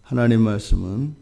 하나님 말씀은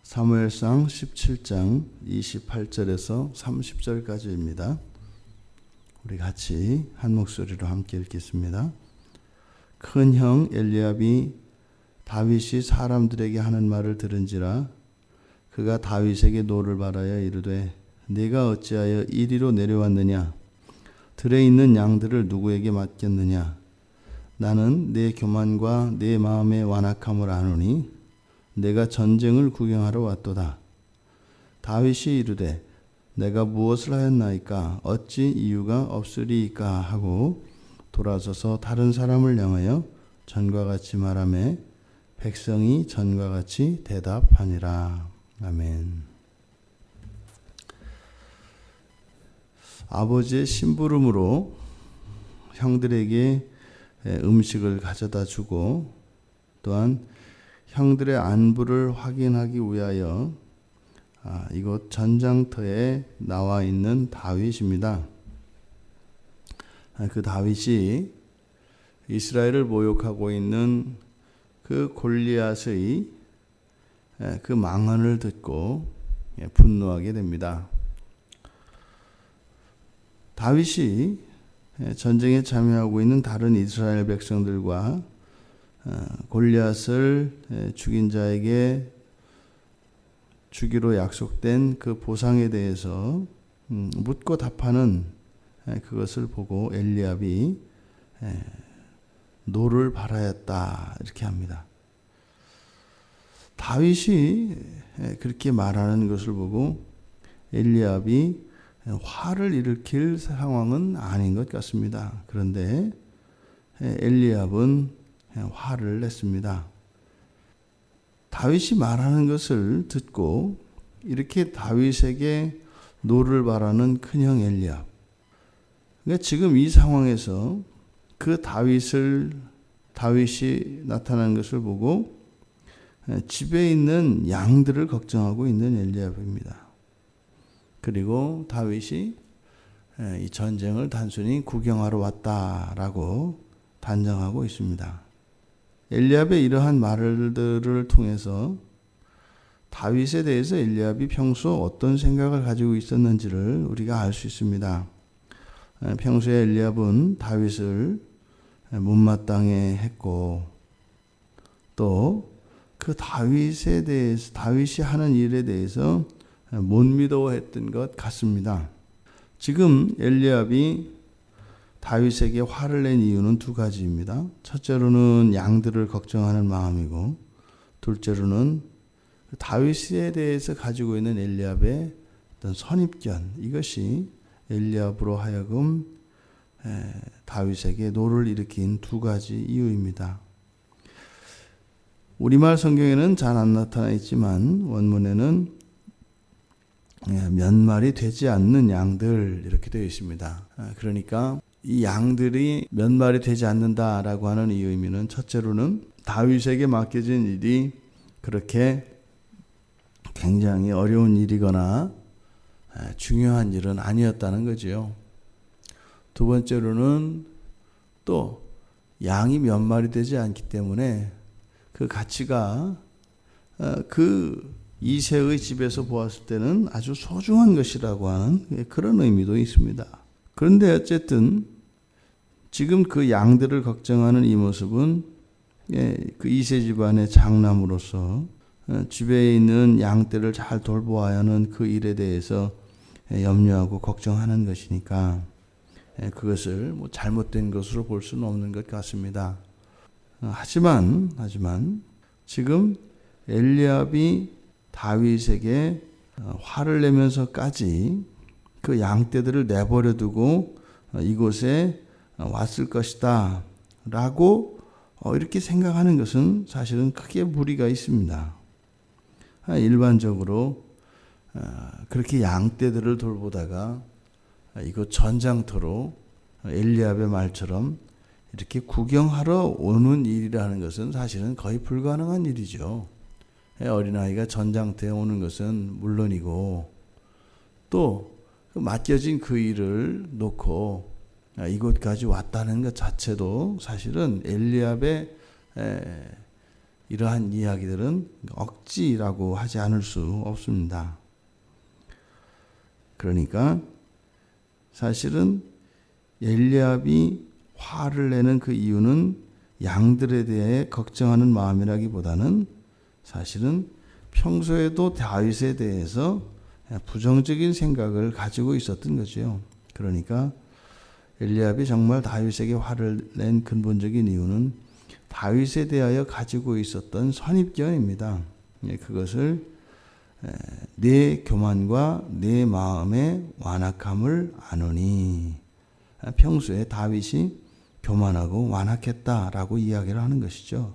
사무엘상 17장 28절에서 30절까지입니다. 우리 같이 한 목소리로 함께 읽겠습니다. 큰 형 엘리압이 다윗이 사람들에게 하는 말을 들은지라 그가 다윗에게 노를 바라여 이르되 네가 어찌하여 이리로 내려왔느냐? 들에 있는 양들을 누구에게 맡겼느냐? 나는 내 교만과 내 마음의 완악함을 아노니 내가 전쟁을 구경하러 왔도다. 다윗이 이르되 내가 무엇을 하였나이까? 어찌 이유가 없으리이까? 하고 돌아서서 다른 사람을 향하여 전과 같이 말하매 백성이 전과 같이 대답하니라. 아멘. 아버지의 심부름으로 형들에게 음식을 가져다 주고 또한 형들의 안부를 확인하기 위하여 이곳 전장터에 나와 있는 다윗입니다. 그 다윗이 이스라엘을 모욕하고 있는 그 골리앗의 그 망언을 듣고 분노하게 됩니다. 다윗이 전쟁에 참여하고 있는 다른 이스라엘 백성들과 골리앗을 죽인 자에게 주기로 약속된 그 보상에 대해서 묻고 답하는 그것을 보고 엘리압이 노를 바라였다 이렇게 합니다. 다윗이 그렇게 말하는 것을 보고 엘리압이 화를 일으킬 상황은 아닌 것 같습니다. 그런데 엘리압은 화를 냈습니다. 다윗이 말하는 것을 듣고 이렇게 다윗에게 노를 바라는 큰형 엘리압. 그러니까 지금 이 상황에서 그 다윗이 나타난 것을 보고 집에 있는 양들을 걱정하고 있는 엘리압입니다. 그리고 다윗이 이 전쟁을 단순히 구경하러 왔다라고 단정하고 있습니다. 엘리압의 이러한 말들을 통해서 다윗에 대해서 엘리압이 평소 어떤 생각을 가지고 있었는지를 우리가 알 수 있습니다. 평소에 엘리압은 다윗을 못마땅해 했고 또 그 다윗에 대해서 다윗이 하는 일에 대해서 못 믿어했던 것 같습니다. 지금 엘리압이 다윗에게 화를 낸 이유는 두 가지입니다. 첫째로는 양들을 걱정하는 마음이고 둘째로는 다윗에 대해서 가지고 있는 엘리압의 어떤 선입견 이것이 엘리압으로 하여금 다윗에게 노를 일으킨 두 가지 이유입니다. 우리말 성경에는 잘 안 나타나 있지만 원문에는 몇 마리 되지 않는 양들 이렇게 되어 있습니다. 그러니까 이 양들이 몇 마리 되지 않는다라고 하는 이 의미는 첫째로는 다윗에게 맡겨진 일이 그렇게 굉장히 어려운 일이거나 중요한 일은 아니었다는 거지요. 두 번째로는 또 양이 몇 마리 되지 않기 때문에 그 가치가 그 이새의 집에서 보았을 때는 아주 소중한 것이라고 하는 그런 의미도 있습니다. 그런데 어쨌든 지금 그 양들을 걱정하는 이 모습은 그 이새 집안의 장남으로서 집에 있는 양떼를 잘 돌보아야 하는 그 일에 대해서 염려하고 걱정하는 것이니까 그것을 뭐 잘못된 것으로 볼 수는 없는 것 같습니다. 하지만 지금 엘리압이 다윗에게 화를 내면서까지 그 양떼들을 내버려 두고 이곳에 왔을 것이다 라고 이렇게 생각하는 것은 사실은 크게 무리가 있습니다. 일반적으로 그렇게 양떼들을 돌보다가 이곳 전장터로 엘리압의 말처럼 이렇게 구경하러 오는 일이라는 것은 사실은 거의 불가능한 일이죠. 어린아이가 전장터에 오는 것은 물론이고 또 맡겨진 그 일을 놓고 이곳까지 왔다는 것 자체도 사실은 엘리압의 이러한 이야기들은 억지라고 하지 않을 수 없습니다. 그러니까 사실은 엘리압이 화를 내는 그 이유는 양들에 대해 걱정하는 마음이라기보다는 사실은 평소에도 다윗에 대해서 부정적인 생각을 가지고 있었던 거죠. 그러니까 엘리압이 정말 다윗에게 화를 낸 근본적인 이유는 다윗에 대하여 가지고 있었던 선입견입니다. 그것을 내 교만과 내 마음의 완악함을 아노니, 평소에 다윗이 교만하고 완악했다라고 이야기를 하는 것이죠.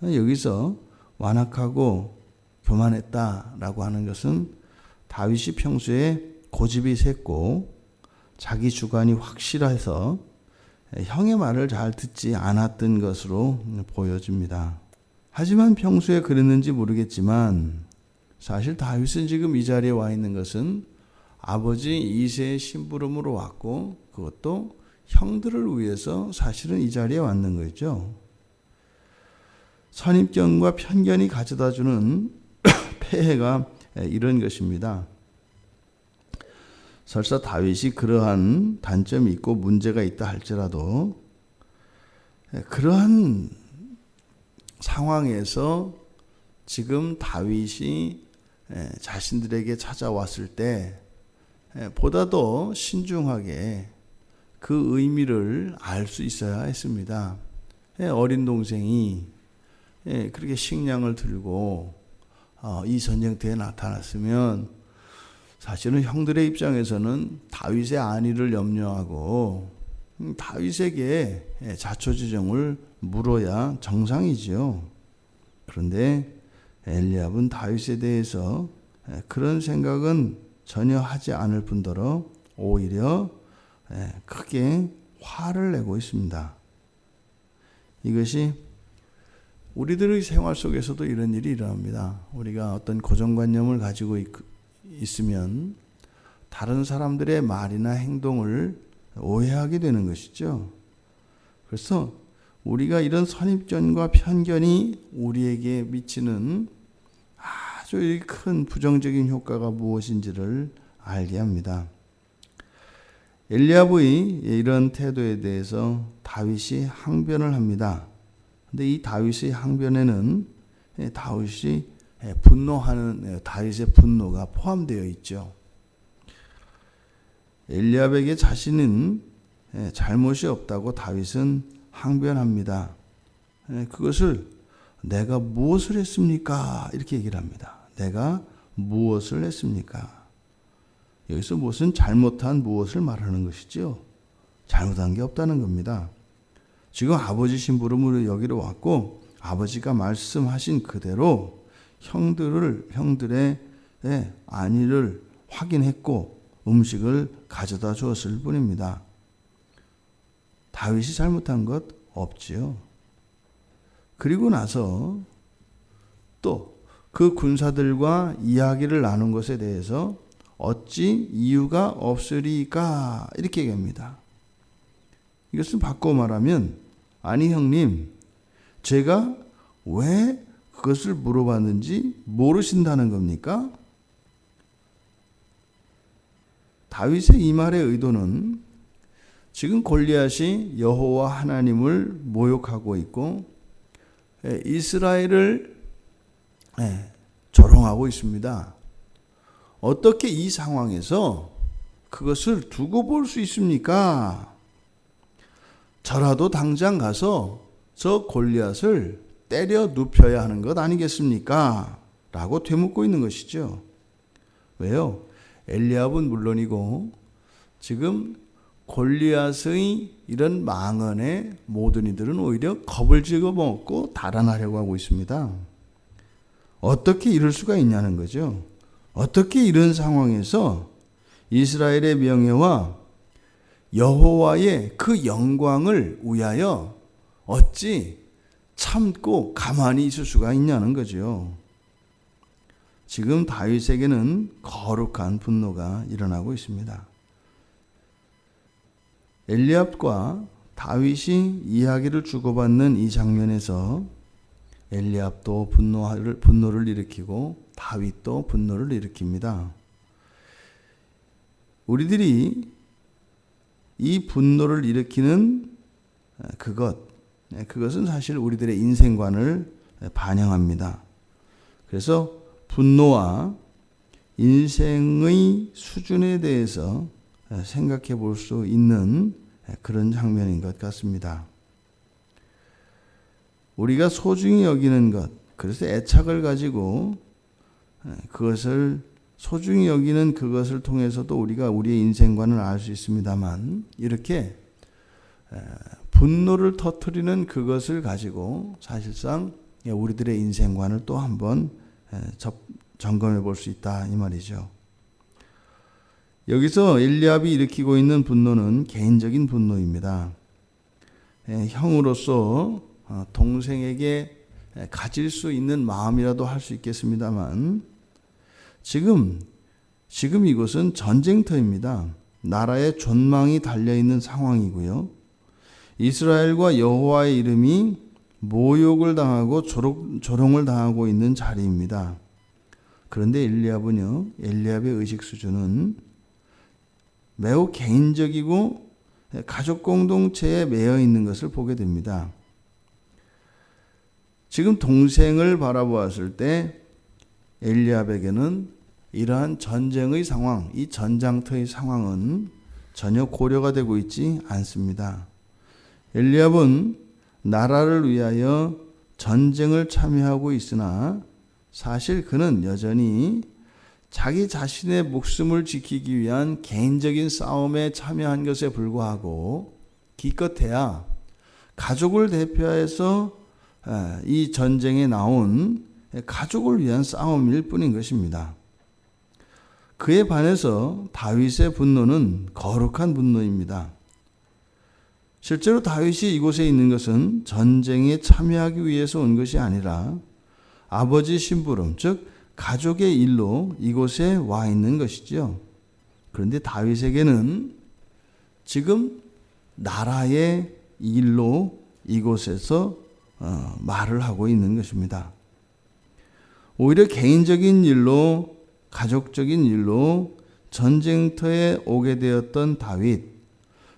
여기서 완악하고 교만했다라고 하는 것은 다윗이 평소에 고집이 셌고 자기 주관이 확실해서 형의 말을 잘 듣지 않았던 것으로 보여집니다. 하지만 평소에 그랬는지 모르겠지만 사실 다윗은 지금 이 자리에 와 있는 것은 아버지 이새의 심부름으로 왔고 그것도 형들을 위해서 사실은 이 자리에 왔는 거죠. 선입견과 편견이 가져다주는 폐해가 이런 것입니다. 설사 다윗이 그러한 단점이 있고 문제가 있다 할지라도 그러한 상황에서 지금 다윗이 자신들에게 찾아왔을 때 보다 더 신중하게 그 의미를 알 수 있어야 했습니다. 어린 동생이 그렇게 식량을 들고 이 전쟁터에 나타났으면 사실은 형들의 입장에서는 다윗의 안위를 염려하고 다윗에게 자초지종을 물어야 정상이지요. 그런데 엘리압은 다윗에 대해서 그런 생각은 전혀 하지 않을 뿐더러 오히려 크게 화를 내고 있습니다. 이것이 우리들의 생활 속에서도 이런 일이 일어납니다. 우리가 어떤 고정관념을 가지고 있으면 다른 사람들의 말이나 행동을 오해하게 되는 것이죠. 그래서 우리가 이런 선입견과 편견이 우리에게 미치는 아주 큰 부정적인 효과가 무엇인지를 알게 합니다. 엘리압의 이런 태도에 대해서 다윗이 항변을 합니다. 근데 이 다윗의 항변에는 다윗이 분노하는 다윗의 분노가 포함되어 있죠. 엘리압에게 자신은 잘못이 없다고 다윗은 항변합니다. 그것을 내가 무엇을 했습니까? 이렇게 얘기를 합니다. 내가 무엇을 했습니까? 여기서 무엇은 잘못한 무엇을 말하는 것이죠. 잘못한 게 없다는 겁니다. 지금 아버지 심부름으로 여기로 왔고 아버지가 말씀하신 그대로 형들의 안위를 확인했고 음식을 가져다 주었을 뿐입니다. 다윗이 잘못한 것 없지요. 그리고 나서 또 그 군사들과 이야기를 나눈 것에 대해서 어찌 이유가 없으리까 이렇게 얘기합니다. 이것은 바꿔 말하면 아니 형님 제가 왜 그것을 물어봤는지 모르신다는 겁니까? 다윗의 이 말의 의도는 지금 골리앗이 여호와 하나님을 모욕하고 있고 이스라엘을 조롱하고 있습니다. 어떻게 이 상황에서 그것을 두고 볼 수 있습니까? 저라도 당장 가서 저 골리앗을 때려 눕혀야 하는 것 아니겠습니까? 라고 되묻고 있는 것이죠. 왜요? 엘리압은 물론이고 지금 골리앗의 이런 망언에 모든 이들은 오히려 겁을 집어먹고 달아나려고 하고 있습니다. 어떻게 이럴 수가 있냐는 거죠. 어떻게 이런 상황에서 이스라엘의 명예와 여호와의 그 영광을 위하여 어찌 참고 가만히 있을 수가 있냐는 거죠. 지금 다윗에게는 거룩한 분노가 일어나고 있습니다. 엘리압과 다윗이 이야기를 주고받는 이 장면에서 엘리압도 분노를 일으키고 다윗도 분노를 일으킵니다. 우리들이 이 분노를 일으키는 그것은 사실 우리들의 인생관을 반영합니다. 그래서 분노와 인생의 수준에 대해서 생각해 볼 수 있는 그런 장면인 것 같습니다. 우리가 소중히 여기는 것, 그래서 애착을 가지고 그것을 소중히 여기는 그것을 통해서도 우리가 우리의 인생관을 알 수 있습니다만, 이렇게 분노를 터뜨리는 그것을 가지고 사실상 우리들의 인생관을 또 한번 점검해 볼 수 있다 이 말이죠. 여기서 엘리압이 일으키고 있는 분노는 개인적인 분노입니다. 형으로서 동생에게 가질 수 있는 마음이라도 할 수 있겠습니다만, 지금 이곳은 전쟁터입니다. 나라의 존망이 달려있는 상황이고요. 이스라엘과 여호와의 이름이 모욕을 당하고 조롱을 당하고 있는 자리입니다. 그런데 엘리압의 의식 수준은 매우 개인적이고 가족 공동체에 매여 있는 것을 보게 됩니다. 지금 동생을 바라보았을 때 엘리압에게는 이러한 전쟁의 상황, 이 전장터의 상황은 전혀 고려가 되고 있지 않습니다. 엘리압은 나라를 위하여 전쟁을 참여하고 있으나 사실 그는 여전히 자기 자신의 목숨을 지키기 위한 개인적인 싸움에 참여한 것에 불과하고, 기껏해야 가족을 대표해서 이 전쟁에 나온 가족을 위한 싸움일 뿐인 것입니다. 그에 반해서 다윗의 분노는 거룩한 분노입니다. 실제로 다윗이 이곳에 있는 것은 전쟁에 참여하기 위해서 온 것이 아니라 아버지 심부름, 즉 가족의 일로 이곳에 와 있는 것이죠. 그런데 다윗에게는 지금 나라의 일로 이곳에서 말을 하고 있는 것입니다. 오히려 개인적인 일로, 가족적인 일로 전쟁터에 오게 되었던 다윗,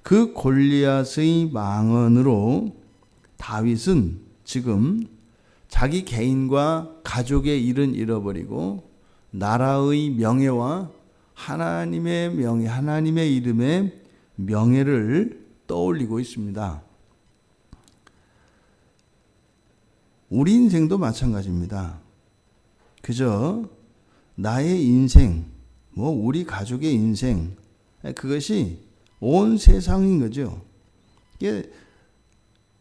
그 골리앗의 망언으로 다윗은 지금 자기 개인과 가족의 일은 잃어버리고 나라의 명예와 하나님의 명예, 하나님의 이름의 명예를 떠올리고 있습니다. 우리 인생도 마찬가지입니다. 그저 나의 인생, 우리 가족의 인생, 그것이 온 세상인 거죠.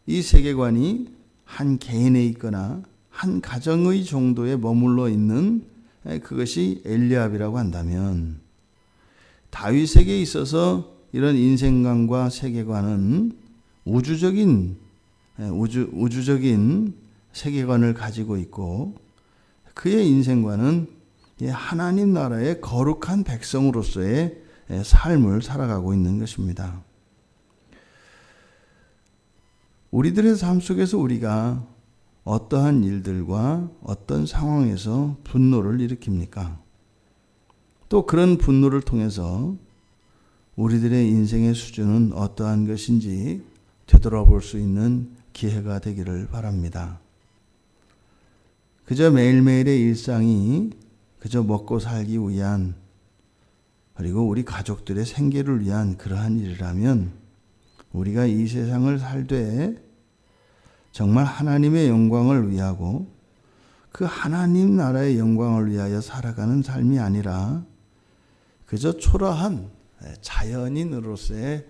이 세계관이 한 개인에 있거나 한 가정의 정도에 머물러 있는 그것이 엘리압이라고 한다면, 다윗에게 있어서 이런 인생관과 세계관은 우주적인 세계관을 가지고 있고, 그의 인생관은 하나님 나라의 거룩한 백성으로서의 삶을 살아가고 있는 것입니다. 우리들의 삶 속에서 우리가 어떠한 일들과 어떤 상황에서 분노를 일으킵니까? 또 그런 분노를 통해서 우리들의 인생의 수준은 어떠한 것인지 되돌아볼 수 있는 기회가 되기를 바랍니다. 그저 매일매일의 일상이 그저 먹고 살기 위한, 그리고 우리 가족들의 생계를 위한 그러한 일이라면 우리가 이 세상을 살되 정말 하나님의 영광을 위하고 그 하나님 나라의 영광을 위하여 살아가는 삶이 아니라 그저 초라한 자연인으로서의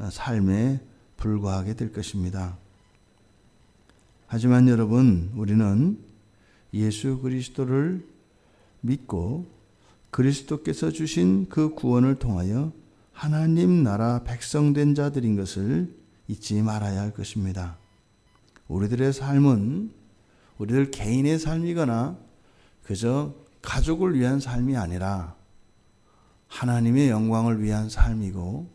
삶에 불과하게 될 것입니다. 하지만 여러분, 우리는 예수 그리스도를 믿고 그리스도께서 주신 그 구원을 통하여 하나님 나라 백성된 자들인 것을 잊지 말아야 할 것입니다. 우리들의 삶은 우리들 개인의 삶이거나 그저 가족을 위한 삶이 아니라 하나님의 영광을 위한 삶이고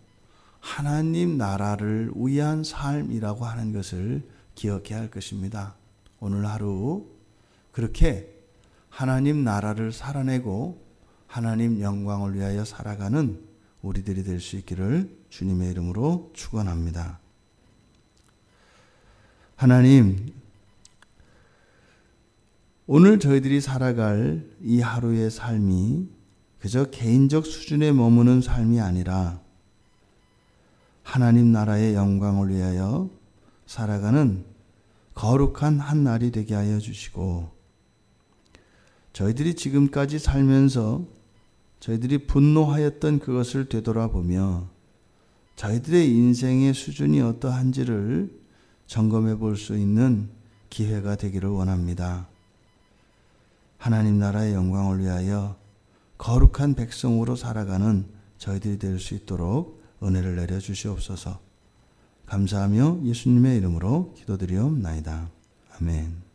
하나님 나라를 위한 삶이라고 하는 것을 기억해야 할 것입니다. 오늘 하루 그렇게 하나님 나라를 살아내고 하나님 영광을 위하여 살아가는 우리들이 될 수 있기를 주님의 이름으로 축원합니다. 하나님, 오늘 저희들이 살아갈 이 하루의 삶이 그저 개인적 수준에 머무는 삶이 아니라 하나님 나라의 영광을 위하여 살아가는 거룩한 한 날이 되게 하여 주시고, 저희들이 지금까지 살면서 저희들이 분노하였던 그것을 되돌아보며 저희들의 인생의 수준이 어떠한지를 점검해 볼 수 있는 기회가 되기를 원합니다. 하나님 나라의 영광을 위하여 거룩한 백성으로 살아가는 저희들이 될 수 있도록 은혜를 내려 주시옵소서. 감사하며 예수님의 이름으로 기도드리옵나이다. 아멘.